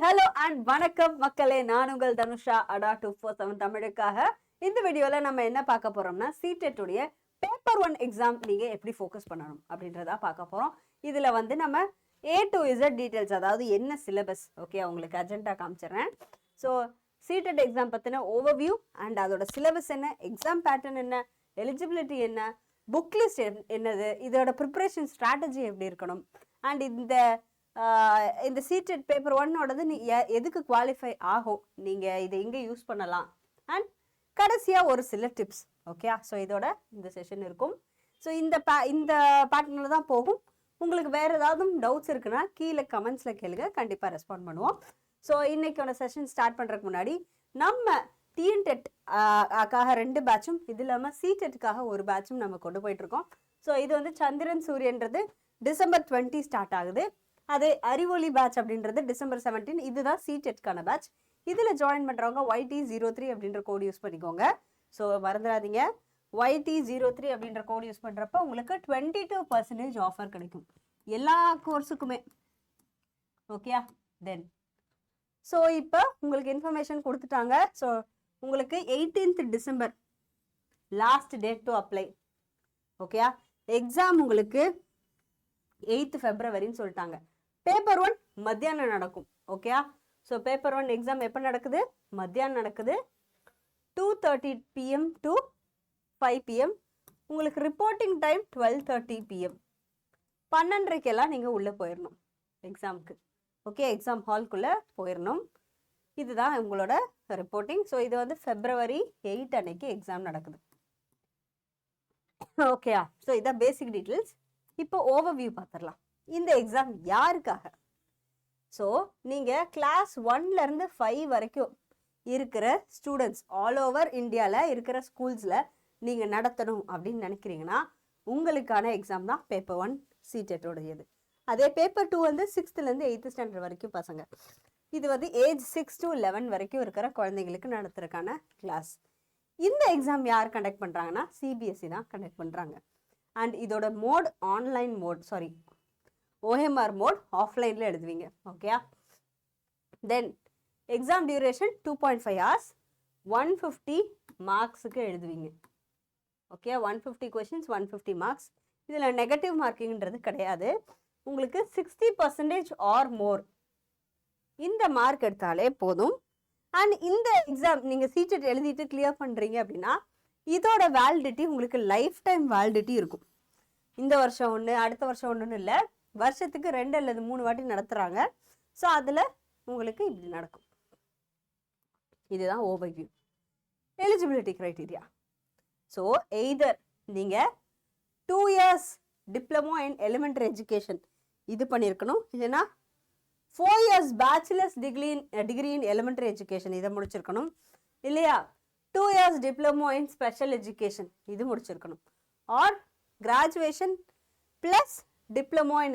Hello and வணக்கம் மக்களே, நான் உங்கள் தனுஷா அடா 247 தமிழுக்காக. இந்த வீடியோவில் நம்ம என்ன பார்க்க போறோம்னா, சிடெட் உடைய பேப்பர் 1 எக்ஸாம் நீங்க எப்படி ஃபோக்கஸ் பண்ணணும் அப்படின்றதா பார்க்க போறோம். இதுல வந்து நம்ம A to Z டீடைல்ஸ், அதாவது என்ன சிலபஸ், ஓகே உங்களுக்கு அஜெண்டா காமிச்சிடுறேன். ஸோ சிடெட் எக்ஸாம் பற்றின ஓவர்வியூ அண்ட் அதோட சிலபஸ் என்ன, எக்ஸாம் பேட்டர்ன் என்ன, எலிஜிபிலிட்டி என்ன, புக் லிஸ்ட் என்னது, இதோட ப்ரிப்பரேஷன் ஸ்ட்ராட்டஜி எப்படி இருக்கணும், அண்ட் இந்த சிடெட் பேப்பர் 1ஓடது நீ எதுக்கு குவாலிஃபை ஆகும், நீங்கள் இதை எங்கே யூஸ் பண்ணலாம், அண்ட் கடைசியாக ஒரு சில டிப்ஸ். ஓகே, ஸோ இதோட இந்த செஷன் இருக்கும். ஸோ இந்த பேட்டர்னில் தான் போகும். உங்களுக்கு வேறு ஏதாவது டவுட்ஸ் இருக்குன்னா கீழே கமெண்ட்ஸில் கேளுங்க, கண்டிப்பாக ரெஸ்பாண்ட் பண்ணுவோம். ஸோ இன்னைக்கான செஷன் ஸ்டார்ட் பண்ணுறதுக்கு முன்னாடி நம்ம டிஎன்டெட் ஆக்காக 2 பேட்சும், இது இல்லாமல் சிடெட்டுக்காக ஒரு பேட்சும் நம்ம கொண்டு போயிட்டுருக்கோம். ஸோ இது வந்து சந்திரன் சூரியன்றது டிசம்பர் 20 ஸ்டார்ட் ஆகுது. அது அறிவொளி பேட்ச் அப்படின்றது டிசம்பர் 17. இதுதான் சிடெட்கான பேட்ச். இதில் ஜாயின் பண்ணுறவங்க YT03 அப்படின்ற கோடு யூஸ் பண்ணிக்கோங்க. ஸோ மறந்துடாதீங்க, YT03 அப்படின்ற கோடு யூஸ் பண்ணுறப்ப உங்களுக்கு 22% ஆஃபர் கிடைக்கும் எல்லா கோர்ஸுக்குமே. ஓகேயா? தென் ஸோ இப்போ உங்களுக்கு இன்ஃபர்மேஷன் கொடுத்துட்டாங்க. ஸோ உங்களுக்கு 18th December last date to apply. ஓகேயா? எக்ஸாம் உங்களுக்கு 8th ஃபெப்ரவரின்னு சொல்லிட்டாங்க. பேப்பர் 1 மத்தியானம் நடக்கும். ஓகேயா? ஸோ பேப்பர் 1 எக்ஸாம் எப்போ நடக்குது? மத்தியானம் நடக்குது. 2:30 PM to 5 PM. உங்களுக்கு ரிப்போர்ட்டிங் டைம் 12:30 PM. 12:30க்கெல்லாம் நீங்கள் உள்ளே போயிடணும் எக்ஸாமுக்கு. ஓகே, எக்ஸாம் ஹால்குள்ளே போயிடணும். இதுதான் உங்களோட ரிப்போர்ட்டிங். ஸோ இது வந்து February 8 அன்னைக்கு எக்ஸாம் நடக்குது. ஓகேயா? ஸோ இதான் பேசிக் டீட்டெயில்ஸ். இப்போ ஓவர்வியூ பார்த்துடலாம். இந்த எக்ஸாம் யாருக்காக? ஸோ நீங்கள் கிளாஸ் 1லேருந்து 5 வரைக்கும் இருக்கிற ஸ்டூடெண்ட்ஸ் ஆல் ஓவர் இந்தியாவில் இருக்கிற ஸ்கூல்ஸில் நீங்கள் நடத்தணும் அப்படின்னு நினைக்கிறீங்கன்னா உங்களுக்கான எக்ஸாம் தான் பேப்பர் 1 சிடெட்டோடையது. அதே பேப்பர் 2 வந்து 6th-லேருந்து 8th ஸ்டாண்டர்ட் வரைக்கும் பசங்க. இது வந்து ஏஜ் 6 to 11 வரைக்கும் இருக்கிற குழந்தைங்களுக்கு நடத்துறதுக்கான கிளாஸ். இந்த எக்ஸாம் யார் கண்டக்ட் பண்ணுறாங்கன்னா CBSE தான் கண்டக்ட் பண்ணுறாங்க. அண்ட் இதோட mode online mode, sorry OMR mode, ஆஃப்லைனில் எழுதுவீங்க. Okay, then exam duration 2.5 hours, 150 மார்க்ஸுக்கு எழுதுவீங்க. Okay, 150 questions, 150 marks. இதில் நெகட்டிவ் மார்க்கிங்கிறது கிடையாது. உங்களுக்கு 60% ஆர் மோர் இந்த மார்க் எடுத்தாலே போதும். அண்ட் இந்த எக்ஸாம் நீங்கள் சிடெட் எழுதிட்டு கிளியர் பண்ணுறீங்க அப்படின்னா இதோட வேலிடிட்டி உங்களுக்கு லைஃப் டைம் வேலிடிட்டி இருக்கும். இந்த வருஷம் ஒன்று, அடுத்த வருஷம் ஒன்றுன்னு இல்லை, வருஷத்துக்கு 2 அல்லது 3 வாட்டி நடத்துகிறாங்க. ஸோ அதில் உங்களுக்கு இப்படி நடக்கும். இதுதான் overview. Eligibility criteria. So either நீங்கள் 2 years diploma in elementary education இது பண்ணியிருக்கணும், இல்லைன்னா 4 years bachelors degree in elementary education இதை முடிச்சிருக்கணும், இல்லையா 2 years diploma in special education இது முடிச்சிருக்கணும், or graduation plus diploma in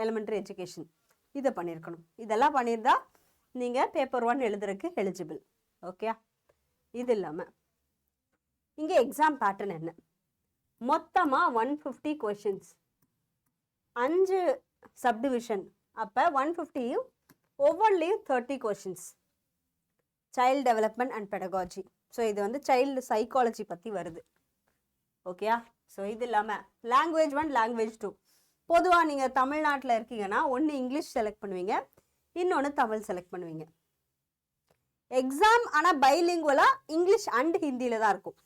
elementary education இதை பண்ணியிருக்கணும். இதெல்லாம் பண்ணியிருந்தா நீங்கள் பேப்பர் 1 எழுதுறதுக்கு எலிஜிபிள். ஓகே, இது இல்லாமல் இங்கே எக்ஸாம் பேட்டர்ன் என்ன? மொத்தமாக 150 கொஷின்ஸ், 5 சப்டிவிஷன். அப்போ 150யும் ஒவ்வொன்றிலையும் 30 questions. Child development and பெடகாலஜி. So இது வந்து சைல்டு சைக்காலஜி பற்றி வருது. ஓகேயா? ஸோ இது இல்லாமல் லாங்குவேஜ் 1, லாங்குவேஜ் 2. பொதுவாக நீங்கள் தமிழ்நாட்டில் இருக்கீங்கன்னா ஒன்று இங்கிலீஷ் செலக்ட் பண்ணுவீங்க, இன்னொன்று தமிழ் செலக்ட் பண்ணுவீங்க. எக்ஸாம் ஆனால் பைலிங்குவலாக இங்கிலீஷ் அண்ட் ஹிந்தியில் தான் இருக்கும்.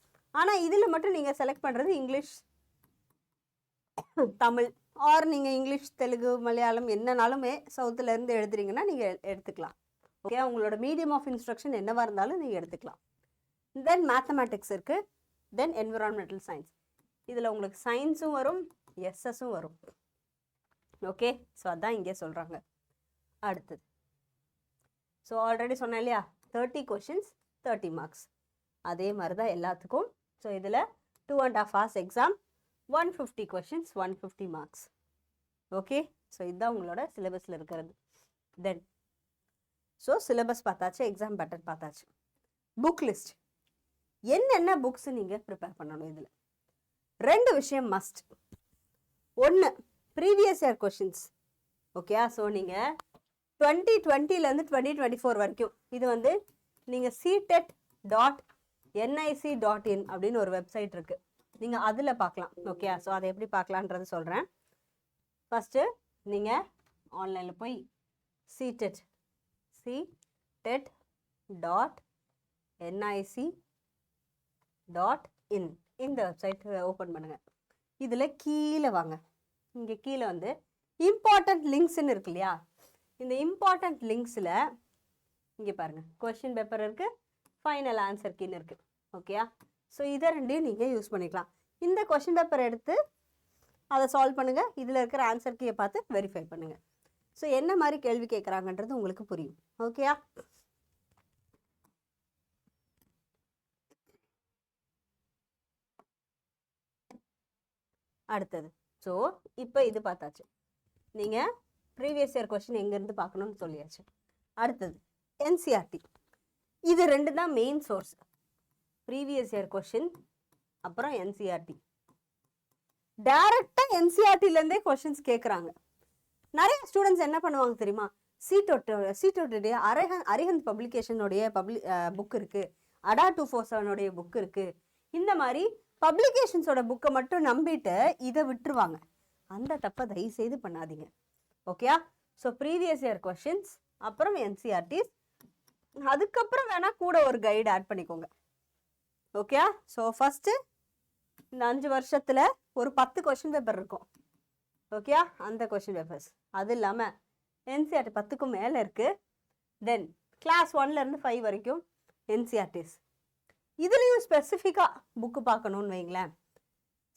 ஆனால் இதில் மட்டும் நீங்கள் செலக்ட் பண்ணுறது இங்கிலீஷ் தமிழ், ஆர் நீங்கள் இங்கிலீஷ் தெலுங்கு மலையாளம் என்னன்னாலுமே சவுத்துலேருந்து எழுதுறீங்கன்னா நீங்கள் எடுத்துக்கலாம். ஓகே, உங்களோட மீடியம் ஆஃப் இன்ஸ்ட்ரக்ஷன் என்னவாக இருந்தாலும் நீங்கள் எடுத்துக்கலாம். தென் மேத்தமேட்டிக்ஸ் இருக்குது, தென் என்விரான்மெண்டல் சயின்ஸ். இதில் உங்களுக்கு சயின்ஸும் வரும், எஸ்எஸும் வரும். ஓகே, ஸோ அதான் இங்கே சொல்கிறாங்க. அடுத்தது, ஸோ ஆல்ரெடி சொன்னேன் இல்லையா, 30 கொஷின்ஸ் 30 மார்க்ஸ். அதே மாதிரி தான் எல்லாத்துக்கும். ஸோ இதில் 2.5 hours exam, 150 questions, 150 marks. Okay, so இதுதான் உங்களோட சிலபஸில் இருக்கிறது. தென் ஸோ சிலபஸ் பார்த்தாச்சு, எக்ஸாம் பேட்டர்ன் பார்த்தாச்சு. புக் லிஸ்ட் என்னென்ன புக்ஸ் நீங்கள் ப்ரிப்பேர் பண்ணணும்? இதில் 2 விஷயம் மஸ்ட். ஒன்று previous year questions. Okay, so நீங்கள் 2020லேருந்து 2024 வரைக்கும் இது வந்து நீங்கள் ctet.nic.in அப்படின்னு ஒரு வெப்சைட் இருக்குது, நீங்கள் அதில் பார்க்கலாம். ஓகே, ஸோ அதை எப்படி பார்க்கலான்றது சொல்கிறேன். ஃபஸ்ட்டு நீங்கள் ஆன்லைனில் போய் ctet.nic.in இந்த வெப்சைட் ஓப்பன் பண்ணுங்கள். இதில் கீழே வாங்க. இங்கே கீழே வந்து இம்பார்ட்டண்ட் லிங்க்ஸ்ன்னு இருக்கு இல்லையா, இந்த இம்பார்ட்டண்ட் லிங்க்ஸில் இங்கே பாருங்கள் கொஸ்டின் பேப்பர் இருக்குது, ஃபைனல் ஆன்சர் கீன்னு இருக்குது. ஓகேயா, ஸோ இதை ரெண்டையும் நீங்கள் யூஸ் பண்ணிக்கலாம். இந்த கொஸ்டின் பேப்பர் எடுத்து அதை சால்வ் பண்ணுங்கள், இதில் இருக்கிற ஆன்சர் கீயை பார்த்து வெரிஃபை பண்ணுங்கள். ஸோ என்ன மாதிரி கேள்வி கேட்குறாங்கன்றது உங்களுக்கு புரியும். ஓகேயா, அடுத்தது. ஸோ இப்போ இது பார்த்தாச்சு, நீங்கள் ப்ரீவியஸ் இயர் கொஸ்டின் எங்கேருந்து பார்க்கணும்னு சொல்லியாச்சு. அடுத்தது என்சிஆர்டி. இது ரெண்டு தான் main source, previous year question அப்புறம் என்சிஆர்டி. டைரக்டாக என்சிஆர்டிலேருந்தே கொஸ்டின்ஸ் கேட்குறாங்க. நிறைய ஸ்டூடெண்ட்ஸ் என்ன பண்ணுவாங்க தெரியுமா, சீட்டோடைய அரிஹந்த் பப்ளிகேஷனுடைய புக் இருக்குது, அடா 247 புக் இருக்குது, இந்த மாதிரி பப்ளிகேஷன்ஸோட புக்கை மட்டும் நம்பிட்டு இதை விட்டுருவாங்க. அந்த தப்பை தயவு செய்து பண்ணாதீங்க. ஓகேயா, ஸோ ப்ரீவியஸ் இயர் கொஸ்டின்ஸ் அப்புறம் என்சிஆர்டிஸ், அதுக்கப்புறம் வேணால் கூட ஒரு கைடு ஆட் பண்ணிக்கோங்க. ஓகேயா, ஸோ ஃபஸ்ட்டு இந்த 5 வருஷத்தில் ஒரு 10 கொஸ்டின் பேப்பர் இருக்கும். ஓகேயா, அந்த கொஸ்டின் பேப்பர்ஸ் அது இல்லாமல் என்சிஆர்டி 10க்கும் மேலே இருக்குது. தென் கிளாஸ் 1லேருந்து 5 வரைக்கும் என்சிஆர்டிஸ். இதுலேயும் ஸ்பெசிஃபிக்காக புக்கு பார்க்கணுன்னு வைங்களேன்,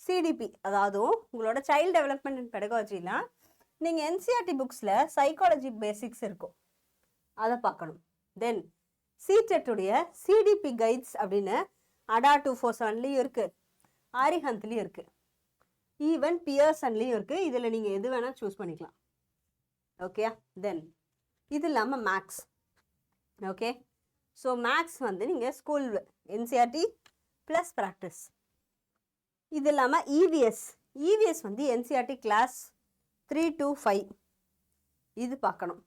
சிடிபி, அதாவது உங்களோட சைல்டு டெவலப்மெண்ட் அண்ட் பெடகாலஜிலாம் நீங்கள் என்சிஆர்டி புக்ஸில் சைக்காலஜி பேசிக்ஸ் இருக்கும், அதை பார்க்கணும். தென் சிடெட்டுடைய சிடிபி கைட்ஸ் அப்படின்னு அடா 247லேயும் இருக்குது, அரிஹந்த்லேயும் இருக்குது, ஈவன் பியர்சன்லேயும் இருக்குது. இதில் நீங்கள் எது வேணால் சூஸ் பண்ணிக்கலாம். ஓகேயா, தென் இது இல்லாமல் மேக்ஸ். ஓகே, ஸோ மேக்ஸ் வந்து நீங்கள் ஸ்கூல் என்சிஆர்டி ப்ளஸ் ப்ராக்டிஸ். இது இல்லாமல் இவிஎஸ் வந்து என்சிஆர்டி கிளாஸ் 3 to 5 இது பார்க்கணும்.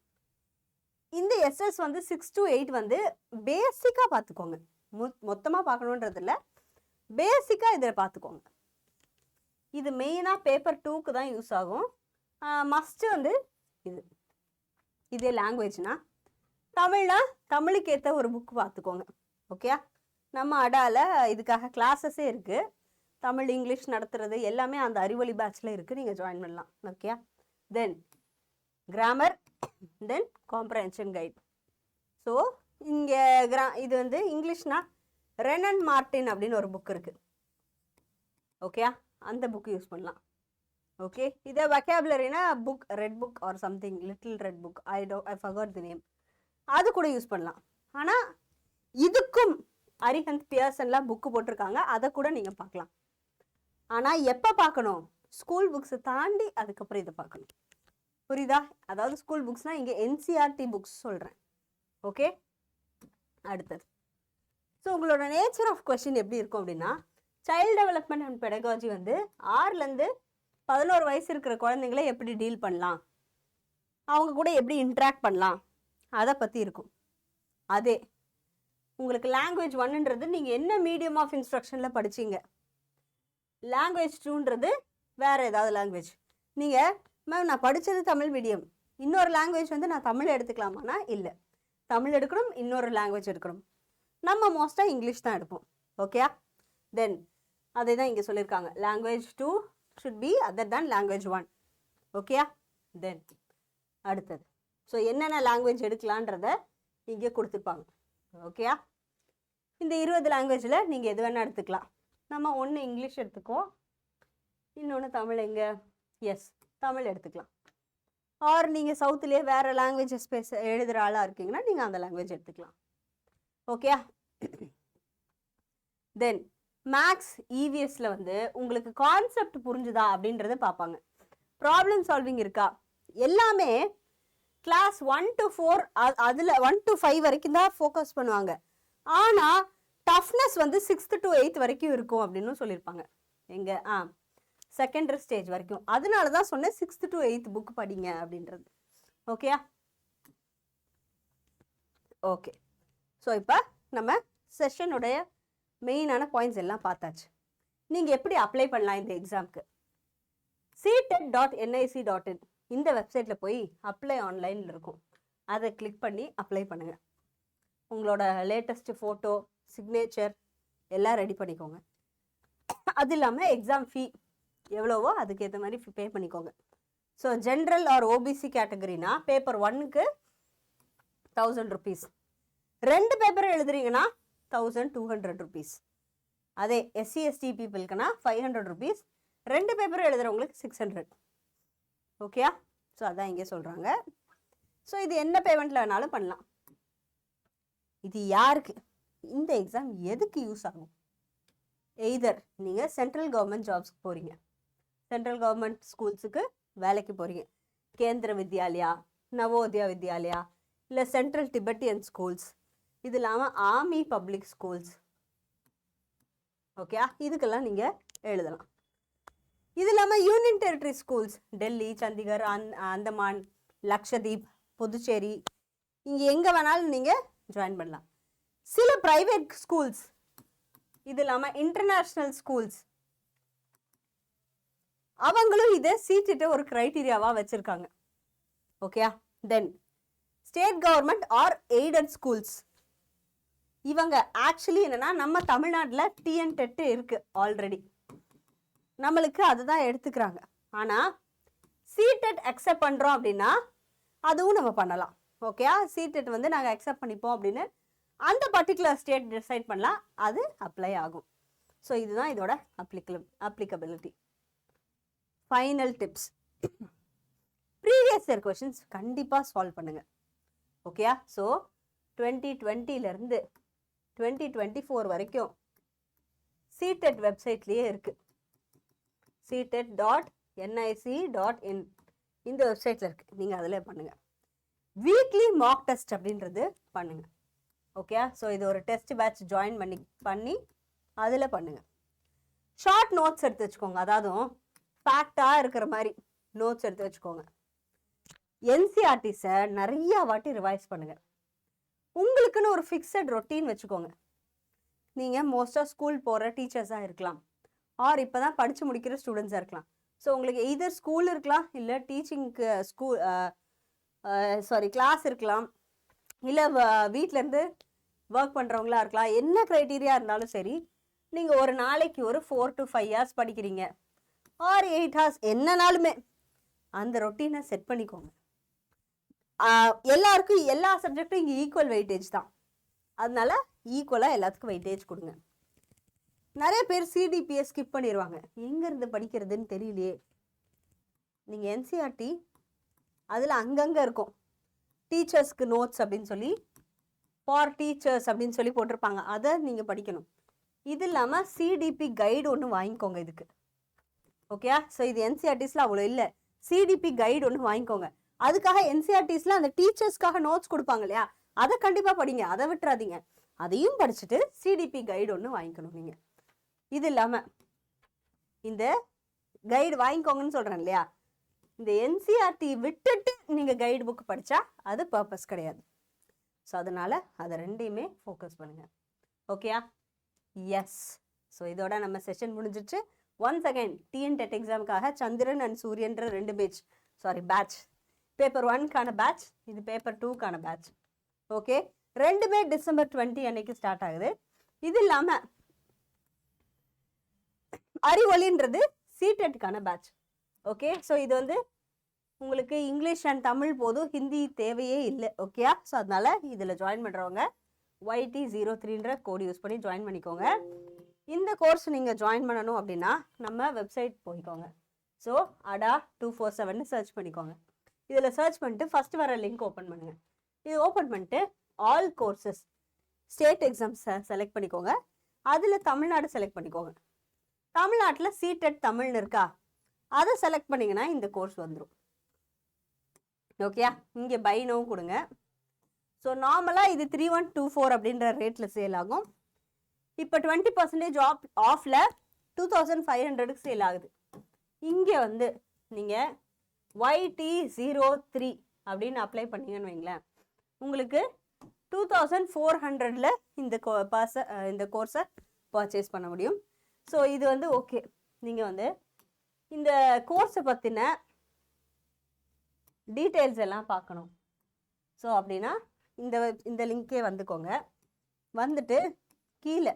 இந்த எஸ்எஸ் வந்து 6 to 8 வந்து பேசிக்காக பார்த்துக்கோங்க, மொத்தமாக பார்க்கணுன்றதில்ல, பேசிக்காக இதில் பார்த்துக்கோங்க. இது மெயினாக பேப்பர் 2க்கு தான் யூஸ் ஆகும். மஸ்ட்டு வந்து இதே லாங்குவேஜ்னா தமிழுக்கு ஏற்ற ஒரு புக் பார்த்துக்கோங்க. ஓகே, நம்ம அடாவில் இதுக்காக கிளாஸஸே இருக்குது, தமிழ் இங்கிலீஷ் நடத்துறது எல்லாமே அந்த அறிவொளி பேட்சில் இருக்குது, நீங்கள் ஜாயின் பண்ணலாம். ஓகே, தென் கிராமர், தென் காம்ப்ரஹென்ஷன் கைட். ஸோ இங்கே இது வந்து இங்கிலீஷ்னா ரெனன் மார்டின் அப்படின்னு ஒரு புக் இருக்குது. ஓகே, அந்த புக் யூஸ் பண்ணலாம். ஓகே, இதை வொக்காபுலரினா book, red book or something, little red book, I forgot the name, அது கூட யூஸ் பண்ணலாம். ஆனால் இதுக்கும் அரிஹந்த் பியர்சன்லாம் புக்கு போட்டிருக்காங்க, அதை கூட நீங்கள் பார்க்கலாம். ஆனால் எப்போ பார்க்கணும், ஸ்கூல் புக்ஸை தாண்டி அதுக்கப்புறம் இதை பார்க்கணும். புரியுதா? அதாவது ஸ்கூல் புக்ஸ்னால் இங்கே என்சிஆர்டி புக்ஸ் சொல்கிறேன். ஓகே, அடுத்தது. ஸோ உங்களோட நேச்சர் ஆஃப் கொஸ்டின் எப்படி இருக்கும் அப்படின்னா, சைல்டு டெவலப்மெண்ட் அண்ட் பெடகாலஜி வந்து 6லேருந்து 11 வயசு இருக்கிற குழந்தைங்களை எப்படி டீல் பண்ணலாம், அவங்க கூட எப்படி இன்ட்ராக்ட் பண்ணலாம், அதை பற்றி இருக்கும். அதே உங்களுக்கு லாங்குவேஜ் 1ன்றது நீங்கள் என்ன மீடியம் ஆஃப் இன்ஸ்ட்ரக்ஷனில் படிச்சிங்க, லாங்குவேஜ் 2ன்றது வேறு ஏதாவது லாங்குவேஜ். நீங்கள் மேம் நான் படித்தது தமிழ் மீடியம், இன்னொரு லாங்குவேஜ் வந்து நான் தமிழ் எடுத்துக்கலாமான்னா இல்லை, தமிழ் எடுக்கணும், இன்னொரு லாங்குவேஜ் எடுக்கணும். நம்ம மோஸ்ட்டாக இங்கிலீஷ் தான் எடுப்போம். ஓகே, தென் அதே தான் இங்கே சொல்லியிருக்காங்க, language 2 should be other than language 1. Okay, then அடுத்தது. ஸோ என்னென்ன லாங்குவேஜ் எடுக்கலான்றத இங்கே கொடுத்துருப்பாங்க. ஓகே, இந்த 20 லாங்குவேஜில் நீங்கள் எது வேணால் எடுத்துக்கலாம். நம்ம ஒன்று இங்கிலீஷ் எடுத்துக்குவோம், இன்னொன்று தமிழ். எங்கே எஸ் தமிழ் எடுத்துக்கலாம். ஆர் நீங்கள் சவுத்துலேயே வேறு லாங்குவேஜஸ் எழுதுகிற ஆளாக இருக்கீங்கன்னா நீங்கள் அந்த லாங்குவேஜ் எடுத்துக்கலாம். ஓகே, தென் மேக்ஸ் இவிஎஸ்ல வந்து உங்களுக்கு கான்செப்ட் புரிஞ்சுதா அப்படின்றத பார்ப்பாங்க. ப்ராப்ளம் சால்விங் இருக்கா, எல்லாமே கிளாஸ் 1 to 4 அதில் 1 to 5 வரைக்கும் தான் ஃபோக்கஸ் பண்ணுவாங்க. ஆனால் டஃப்னஸ் வந்து 6th to 8th வரைக்கும் இருக்கும் அப்படின்னு சொல்லியிருப்பாங்க. எங்கே செகண்டரி ஸ்டேஜ் வரைக்கும். அதனால தான் சொன்னேன் 6th to 8th புக் படிங்க அப்படின்றது. ஓகே, ஓகே, ஸோ இப்போ நம்ம செஷனுடைய மெயினான பாயிண்ட்ஸ் எல்லாம் பார்த்தாச்சு. நீங்கள் எப்படி அப்ளை பண்ணலாம் இந்த எக்ஸாமுக்கு? ctet.nic.in இந்த வெப்சைட்டில் போய் அப்ளை ஆன்லைனில் இருக்கும், அதை கிளிக் பண்ணி அப்ளை பண்ணுங்கள். உங்களோட லேட்டஸ்ட்டு ஃபோட்டோ, சிக்னேச்சர் எல்லாம் ரெடி பண்ணிக்கோங்க. அது இல்லாமல் எக்ஸாம் ஃபீ எவ்வளவோ அதுக்கேற்ற மாதிரி பே பண்ணிக்கோங்க. ஸோ ஜென்ரல் ஆர் ஓபிசி கேட்டகரினா பேப்பர் 1க்கு 1000 rupees, 2 பேப்பர் எழுதுறீங்கன்னா 1200 rupees. அதே எஸ்சி எஸ்டி பீப்புளுக்குன்னா 500 rupees, 2 பேப்பர் எழுதுறவங்களுக்கு 600. ஓகேயா? ஸோ அதான் இங்கே சொல்கிறாங்க. ஸோ இது என்ன பேமெண்ட்டில் வேணாலும் பண்ணலாம். இது யாருக்கு இந்த எக்ஸாம் எதுக்கு யூஸ் ஆகும்? எய்தர் நீங்கள் சென்ட்ரல் கவர்மெண்ட் ஜாப்ஸ்க்கு போகிறீங்க, சென்ட்ரல் கவர்மெண்ட் ஸ்கூல்ஸுக்கு வேலைக்கு போகிறீங்க, கேந்திர வித்யாலயா, நவோதயா வித்யாலயா, இல்லை சென்ட்ரல் டிபெட்டியன் ஸ்கூல்ஸ், இது இல்லாமல் ஆர்மி பப்ளிக் ஸ்கூல்ஸ். ஓகே, இதுக்கெல்லாம் நீங்கள் எழுதலாம். இது இல்லாமல் union territory schools, Delhi, Chandigarh, Andaman, Lakshadweep, Puducherry, இங்கே எங்கே வேணாலும் நீங்கள் ஜாயின் பண்ணலாம். சில ப்ரைவேட் ஸ்கூல்ஸ், இது இல்லாமல் இன்டர்நேஷ்னல் ஸ்கூல்ஸ், அவங்களும் இதை சீட்டிட்ட ஒரு க்ரைட்டீரியாவாக வச்சுருக்காங்க. Okay, then state government or aided schools, இவங்க ஆக்சுவலி என்னன்னா நம்ம தமிழ்நாட்டில் டிஎன் டெட் இருக்கு ஆல்ரெடி, நம்மளுக்கு அதுதான் எடுத்துக்கிறாங்க. ஆனால் சிடெட் அக்செப்ட் பண்ணுறோம் அப்படின்னா அதுவும் நம்ம பண்ணலாம். ஓகே, சிடெட் வந்து நாங்கள் அக்செப்ட் பண்ணிப்போம் அப்படின்னு அந்த பர்டிகுலர் ஸ்டேட் டிசைட் பண்ணலாம், அது அப்ளை ஆகும். ஸோ இதுதான் இதோட applicability. Final tips, previous year questions கண்டிப்பாக சால்வ் பண்ணுங்கள். ஓகேயா? ஸோ 2020லேருந்து 2024 வரைக்கும் சிடெட் வெப்சைட்லேயே இருக்குது, ctet.nic.in இந்த வெப்சைட்டில் இருக்குது, நீங்கள் அதில் பண்ணுங்கள். வீக்லி மார்க் டெஸ்ட் அப்படின்றது பண்ணுங்கள். ஓகே, ஸோ இது ஒரு டெஸ்ட் பேட்ச் ஜாயின் பண்ணி அதில் பண்ணுங்கள். ஷார்ட் நோட்ஸ் எடுத்து வச்சுக்கோங்க, அதாவது ஃபேக்டாக இருக்கிற மாதிரி நோட்ஸ் எடுத்து வச்சுக்கோங்க. என்சிஆர்டிஸை நிறையா வாட்டி ரிவைஸ் பண்ணுங்கள். உங்களுக்குன்னு ஒரு ஃபிக்ஸட் ரொட்டீன் வச்சுக்கோங்க. நீங்கள் மோஸ்ட்டாக ஸ்கூல் போகிற டீச்சர்ஸாக இருக்கலாம், ஆர் இப்போ தான் படித்து முடிக்கிற ஸ்டூடெண்ட்ஸாக இருக்கலாம். ஸோ உங்களுக்கு எய்தர் ஸ்கூல் இருக்கலாம், இல்லை டீச்சிங்க்கு கிளாஸ் இருக்கலாம், இல்லை வீட்டிலேருந்து ஒர்க் பண்ணுறவங்களா இருக்கலாம். என்ன க்ரைட்டீரியா இருந்தாலும் சரி, நீங்கள் ஒரு நாளைக்கு ஒரு 4 to 5 hours படிக்கிறீங்க, ஆர் 8 hours, என்னனாலுமே அந்த ரொட்டீனை செட் பண்ணிக்கோங்க. எல்லாருக்கும் எல்லா சப்ஜெக்டும் இங்கே ஈக்குவல் வெயிட்டேஜ் தான், அதனால ஈக்குவலாக எல்லாத்துக்கும் வெயிட்டேஜ் கொடுங்க. நிறைய பேர் சிடிபியை ஸ்கிப் பண்ணிடுவாங்க, எங்கேருந்து படிக்கிறதுன்னு தெரியலையே. நீங்கள் என்சிஆர்டி அதில் அங்கங்கே இருக்கும், டீச்சர்ஸ்க்கு நோட்ஸ் அப்படின்னு சொல்லி, ஃபார் டீச்சர்ஸ் அப்படின்னு சொல்லி போட்டிருப்பாங்க, அதை நீங்கள் படிக்கணும். இது இல்லாமல் சிடிபி கைடு ஒன்று வாங்கிக்கோங்க இதுக்கு. ஓகே, ஸோ இது என்சிஆர்டிஸில் அவ்வளோ இல்லை, சிடிபி கைடு ஒன்று வாங்கிக்கோங்க. அதுக்காக என்சிஆர்டிஸில் அந்த டீச்சர்ஸ்க்காக நோட்ஸ் கொடுப்பாங்க இல்லையா, அதை கண்டிப்பாக படிங்க, அதை விட்டுறாதீங்க. அதையும் படிச்சுட்டு சிடிபி கைடு ஒன்று வாங்கிக்கணும் நீங்கள். இது இல்லாமல் இந்த கைடு வாங்கிக்கோங்கன்னு சொல்கிறேன் இல்லையா, இந்த என்சிஆர்டி விட்டுட்டு நீங்கள் கைடு புக் படித்தா அது பர்பஸ் கிடையாது. ஸோ அதனால் அதை ரெண்டையுமே ஃபோக்கஸ் பண்ணுங்கள். ஓகேயா? எஸ். ஸோ இதோட நம்ம செஷன் முடிஞ்சிச்சு. ஒன்ஸ் அகைன் டிஎன் டெட் எக்ஸாமுக்காக சந்திரன் அண்ட் சூரியன்ற 2 பேட்ச், பேப்பர் 1க்கான பேட்ச், இது பேப்பர் 2க்கான பேட்ச். ஓகே, ரெண்டுமே December 20 அன்னைக்கு ஸ்டார்ட் ஆகுது. இது இல்லாமல் அறிவொளின்றது சிடெட்டுக்கான பேட்ச். ஓகே, ஸோ இது வந்து உங்களுக்கு இங்கிலீஷ் அண்ட் தமிழ் போதும், ஹிந்தி தேவையே இல்லை. ஓகேயா? ஸோ அதனால இதில் ஜாயின் பண்ணுறவங்க YT03ன்ற கோட் யூஸ் பண்ணி ஜாயின் பண்ணிக்கோங்க. இந்த கோர்ஸ் நீங்கள் ஜாயின் பண்ணணும் அப்படின்னா நம்ம வெப்சைட் போய்க்கோங்க. ஸோ ADA247 சர்ச் பண்ணிக்கோங்க. இதில் சர்ச் பண்ணிட்டு ஃபஸ்ட்டு வர லிங்க் ஓப்பன் பண்ணுங்கள். இது ஓப்பன் பண்ணிட்டு ஆல் கோர்சஸ் ஸ்டேட் எக்ஸாம்ஸை செலக்ட் பண்ணிக்கோங்க. அதில் தமிழ்நாடு செலக்ட் பண்ணிக்கோங்க. தமிழ்நாட்டில் சிடெட் தமிழ்னு இருக்கா, அதை செலக்ட் பண்ணிங்கன்னா இந்த கோர்ஸ் வந்துடும். ஓகேயா? இங்கே பை நோவும் கொடுங்க. ஸோ நார்மலாக இது 3124 அப்படின்ற ரேட்டில் சேல் ஆகும். இப்போ 20% ஆஃபில் 2500க்கு சேல் ஆகுது. இங்கே வந்து நீங்கள் YT03 அப்படின்னு அப்ளை பண்ணீங்கன்னு வைங்களேன், உங்களுக்கு 2400ல இந்த கோர்ஸை பர்ச்சேஸ் பண்ண முடியும். ஸோ இது வந்து ஓகே. நீங்கள் வந்து இந்த கோர்ஸை பற்றின டீட்டெயில்ஸ் எல்லாம் பார்க்கணும். ஸோ அப்படின்னா இந்த லிங்க்கே வந்துக்கோங்க. வந்துட்டு கீழே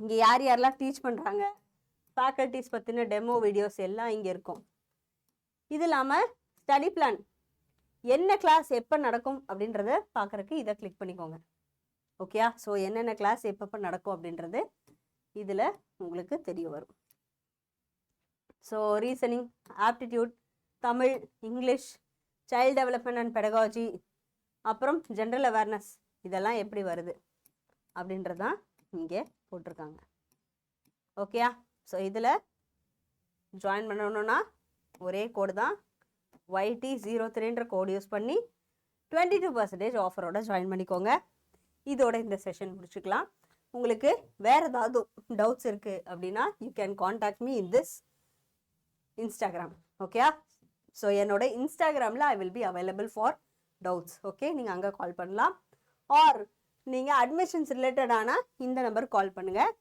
இங்கே யார் யாரெல்லாம் டீச் பண்ணுறாங்க, ஃபேக்கல்ட்டிஸ் பற்றின டெமோ வீடியோஸ் எல்லாம் இங்கே இருக்கும். இது இல்லாமல் ஸ்டடி பிளான், என்ன கிளாஸ் எப்போ நடக்கும் அப்படின்றத பார்க்குறக்கு இதை கிளிக் பண்ணிக்கோங்க. ஓகேயா? ஸோ என்னென்ன கிளாஸ் எப்பப்போ நடக்கும் அப்படின்றது இதில் உங்களுக்கு தெரிய வரும். So reasoning, aptitude, Tamil, English, child development and பெடகாலஜி, அப்புறம் ஜென்ரல் அவேர்னஸ், இதெல்லாம் எப்படி வருது அப்படின்றது தான் இங்கே போட்டிருக்காங்க. ஓகேயா? ஸோ இதில் ஜாயின் பண்ணணுன்னா ஒரே கோடு தான், YT03ன்ற கோடு யூஸ் பண்ணி 22% ஆஃபரோட ஜாயின் பண்ணிக்கோங்க. இதோட இந்த செஷன் முடிச்சுக்கலாம். உங்களுக்கு வேறு ஏதாவது டவுட்ஸ் இருக்குது அப்படின்னா you can contact me in this Instagram. ஓகேயா? ஸோ என்னோட இன்ஸ்டாகிராமில் I will be available for doubts. Okay, நீங்கள் அங்கே கால் பண்ணலாம். ஆர் நீங்கள் அட்மிஷன்ஸ் ரிலேட்டடான இந்த நம்பருக்கு கால் பண்ணுங்கள்.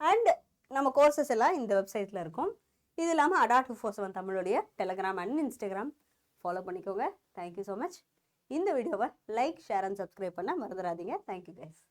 அண்ட் நம்ம கோர்சஸ் எல்லாம் இந்த வெப்சைட்டில் இருக்கும். இது இல்லாமல் ADA 247 தமிழுடைய டெலகிராம் அண்ட் இன்ஸ்டாகிராம் ஃபாலோ பண்ணிக்கோங்க. Thank you so much. இந்த வீடியோவை லைக், ஷேர் அண்ட் சப்ஸ்கிரைப் பண்ண மறந்துடாதீங்க. Thank you guys.